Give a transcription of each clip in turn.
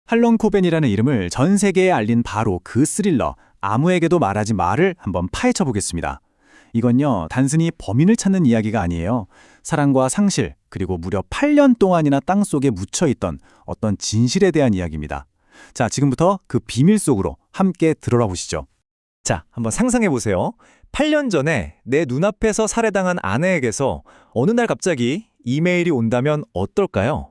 할런 코벤이라는 이름을 전 세계에 알린 바로 그 스릴러 아무에게도 말하지 마를 한번 파헤쳐 보겠습니다. 이건요, 단순히 범인을 찾는 이야기가 아니에요. 사랑과 상실, 그리고 무려 8년 동안이나 땅속에 묻혀있던 어떤 진실에 대한 이야기입니다. 자, 지금부터 그 비밀 속으로 함께 들어가 보시죠. 자, 한번 상상해 보세요. 8년 전에 내 눈앞에서 살해당한 아내에게서 어느 날 갑자기 이메일이 온다면 어떨까요?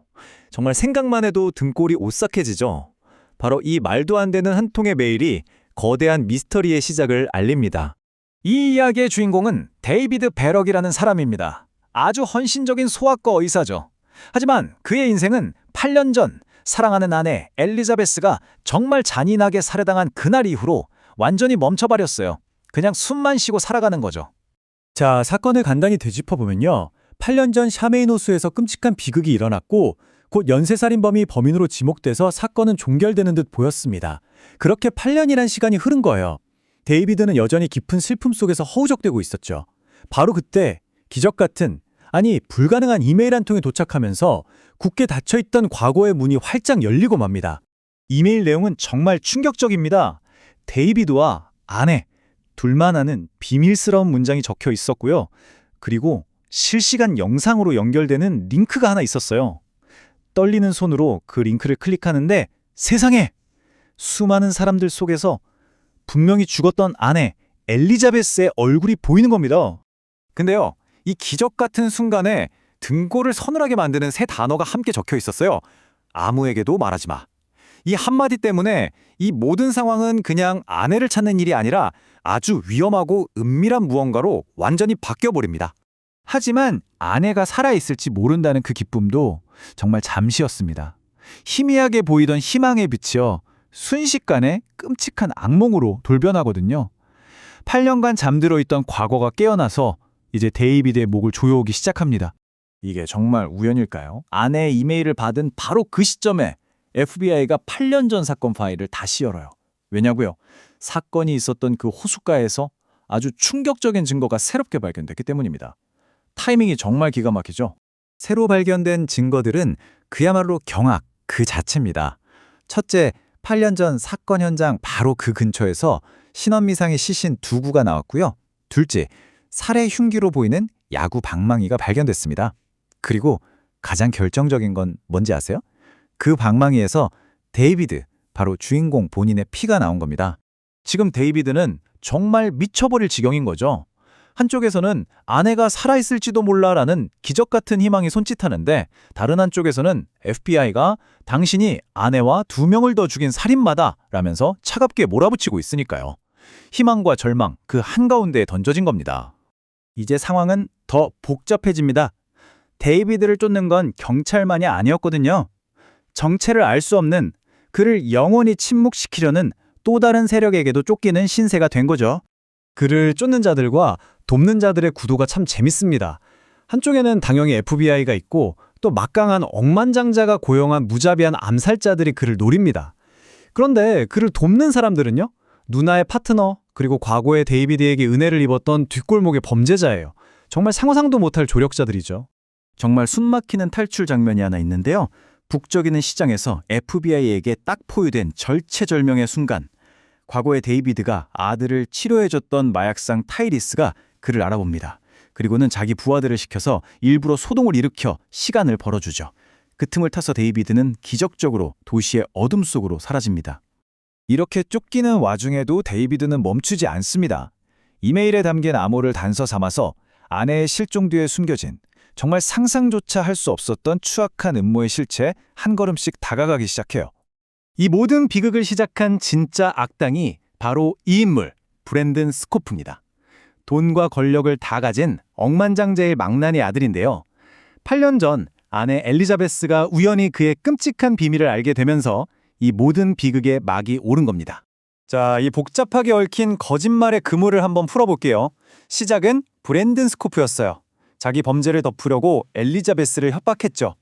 정말 생각만 해도 등골이 오싹해지죠. 바로 이 말도 안 되는 한 통의 메일이 거대한 미스터리의 시작을 알립니다. 이 이야기의 주인공은 데이비드 베럭이라는 사람입니다. 아주 헌신적인 소아과 의사죠. 하지만 그의 인생은 8년 전 사랑하는 아내 엘리자베스가 정말 잔인하게 살해당한 그날 이후로 완전히 멈춰버렸어요. 그냥 숨만 쉬고 살아가는 거죠. 자, 사건을 간단히 되짚어보면요. 8년 전 샤메인 호수에서 끔찍한 비극이 일어났고 곧 연쇄살인범이 범인으로 지목돼서 사건은 종결되는 듯 보였습니다. 그렇게 8년이란 시간이 흐른 거예요. 데이비드는 여전히 깊은 슬픔 속에서 허우적대고 있었죠. 바로 그때 기적 같은, 아니 불가능한 이메일 한 통이 도착하면서 굳게 닫혀있던 과거의 문이 활짝 열리고 맙니다. 이메일 내용은 정말 충격적입니다. 데이비드와 아내, 둘만 아는 비밀스러운 문장이 적혀 있었고요. 그리고 실시간 영상으로 연결되는 링크가 하나 있었어요. 떨리는 손으로 그 링크를 클릭하는데 세상에! 수많은 사람들 속에서 분명히 죽었던 아내 엘리자베스의 얼굴이 보이는 겁니다. 근데요, 이 기적 같은 순간에 등골을 서늘하게 만드는 세 단어가 함께 적혀 있었어요. 아무에게도 말하지 마. 이 한마디 때문에 이 모든 상황은 그냥 아내를 찾는 일이 아니라 아주 위험하고 은밀한 무언가로 완전히 바뀌어버립니다. 하지만 아내가 살아있을지 모른다는 그 기쁨도 정말 잠시였습니다. 희미하게 보이던 희망의 빛이요, 순식간에 끔찍한 악몽으로 돌변하거든요. 8년간 잠들어 있던 과거가 깨어나서 이제 데이비드의 목을 조여오기 시작합니다. 이게 정말 우연일까요? 아내의 이메일을 받은 바로 그 시점에 FBI가 8년 전 사건 파일을 다시 열어요. 왜냐고요? 사건이 있었던 그 호숫가에서 아주 충격적인 증거가 새롭게 발견됐기 때문입니다. 타이밍이 정말 기가 막히죠? 새로 발견된 증거들은 그야말로 경악 그 자체입니다. 첫째, 8년 전 사건 현장 바로 그 근처에서 신원미상의 시신 2구가 나왔고요. 둘째, 살해 흉기로 보이는 야구 방망이가 발견됐습니다. 그리고 가장 결정적인 건 뭔지 아세요? 그 방망이에서 데이비드, 바로 주인공 본인의 피가 나온 겁니다. 지금 데이비드는 정말 미쳐버릴 지경인 거죠. 한쪽에서는 아내가 살아있을지도 몰라라는 기적 같은 희망이 손짓하는데, 다른 한쪽에서는 FBI가 당신이 아내와 2명을 더 죽인 살인마다 라면서 차갑게 몰아붙이고 있으니까요. 희망과 절망 그 한가운데에 던져진 겁니다. 이제 상황은 더 복잡해집니다. 데이비드를 쫓는 건 경찰만이 아니었거든요. 정체를 알 수 없는, 그를 영원히 침묵시키려는 또 다른 세력에게도 쫓기는 신세가 된 거죠. 그를 쫓는 자들과 돕는 자들의 구도가 참 재밌습니다. 한쪽에는 당연히 FBI가 있고 또 막강한 억만장자가 고용한 무자비한 암살자들이 그를 노립니다. 그런데 그를 돕는 사람들은요? 누나의 파트너, 그리고 과거에 데이비드에게 은혜를 입었던 뒷골목의 범죄자예요. 정말 상상도 못할 조력자들이죠. 정말 숨막히는 탈출 장면이 하나 있는데요. 북적이는 시장에서 FBI에게 딱 포유된 절체절명의 순간, 과거에 데이비드가 아들을 치료해줬던 마약상 타이리스가 그를 알아봅니다. 그리고는 자기 부하들을 시켜서 일부러 소동을 일으켜 시간을 벌어주죠. 그 틈을 타서 데이비드는 기적적으로 도시의 어둠 속으로 사라집니다. 이렇게 쫓기는 와중에도 데이비드는 멈추지 않습니다. 이메일에 담긴 암호를 단서 삼아서 아내의 실종 뒤에 숨겨진, 정말 상상조차 할 수 없었던 추악한 음모의 실체에 한 걸음씩 다가가기 시작해요. 이 모든 비극을 시작한 진짜 악당이 바로 이 인물, 브랜든 스코프입니다. 돈과 권력을 다 가진 억만장자의 망나니 아들인데요. 8년 전 아내 엘리자베스가 우연히 그의 끔찍한 비밀을 알게 되면서 이 모든 비극의 막이 오른 겁니다. 자, 이 복잡하게 얽힌 거짓말의 그물을 한번 풀어볼게요. 시작은 브랜든 스코프였어요. 자기 범죄를 덮으려고 엘리자베스를 협박했죠.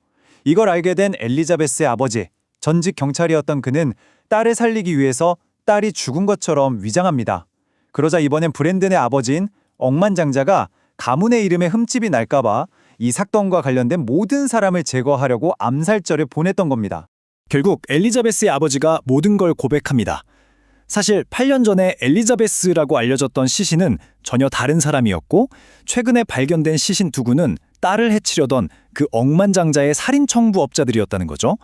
이걸 알게 된 엘리자베스의 아버지, 전직 경찰이었던 그는 딸을 살리기 위해서 딸이 죽은 것처럼 위장합니다. 그러자 이번엔 브랜든의 아버지인 억만장자가 가문의 이름에 흠집이 날까봐 이 사건과 관련된 모든 사람을 제거하려고 암살자를 보냈던 겁니다. 결국 엘리자베스의 아버지가 모든 걸 고백합니다. 사실 8년 전에 엘리자베스라고 알려졌던 시신은 전혀 다른 사람이었고 최근에 발견된 시신 두 구는 딸을 해치려던 그 억만장자의 살인 청부업자들이었다는 거죠.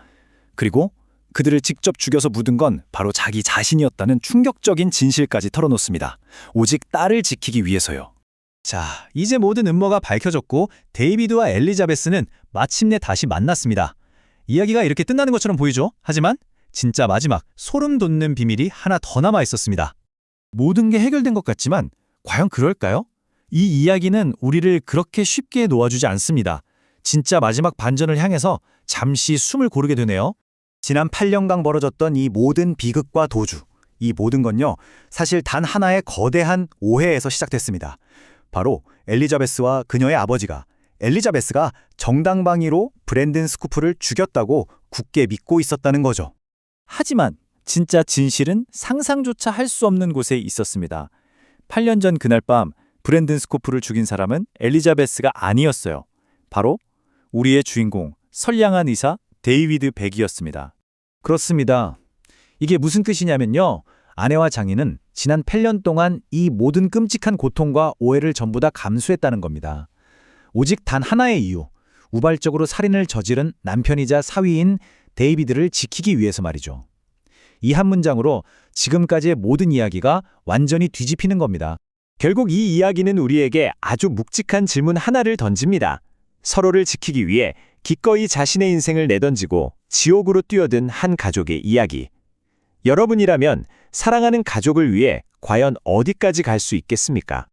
그리고 그들을 직접 죽여서 묻은 건 바로 자기 자신이었다는 충격적인 진실까지 털어놓습니다. 오직 딸을 지키기 위해서요. 자, 이제 모든 음모가 밝혀졌고 데이비드와 엘리자베스는 마침내 다시 만났습니다. 이야기가 이렇게 끝나는 것처럼 보이죠? 하지만 진짜 마지막 소름 돋는 비밀이 하나 더 남아 있었습니다. 모든 게 해결된 것 같지만 과연 그럴까요? 이 이야기는 우리를 그렇게 쉽게 놓아주지 않습니다. 진짜 마지막 반전을 향해서 잠시 숨을 고르게 되네요. 지난 8년간 벌어졌던 이 모든 비극과 도주, 이 모든 건요, 사실 단 하나의 거대한 오해에서 시작됐습니다. 바로 엘리자베스와 그녀의 아버지가 엘리자베스가 정당방위로 브랜든 스쿠프를 죽였다고 굳게 믿고 있었다는 거죠. 하지만 진짜 진실은 상상조차 할 수 없는 곳에 있었습니다. 8년 전 그날 밤 브랜든 스코프를 죽인 사람은 엘리자베스가 아니었어요. 바로 우리의 주인공, 선량한 의사 데이비드 백이었습니다. 그렇습니다. 이게 무슨 뜻이냐면요. 아내와 장인은 지난 8년 동안 이 모든 끔찍한 고통과 오해를 전부 다 감수했다는 겁니다. 오직 단 하나의 이유, 우발적으로 살인을 저지른 남편이자 사위인 데이비드를 지키기 위해서 말이죠. 이 한 문장으로 지금까지의 모든 이야기가 완전히 뒤집히는 겁니다. 결국 이 이야기는 우리에게 아주 묵직한 질문 하나를 던집니다. 서로를 지키기 위해 기꺼이 자신의 인생을 내던지고 지옥으로 뛰어든 한 가족의 이야기. 여러분이라면 사랑하는 가족을 위해 과연 어디까지 갈 수 있겠습니까?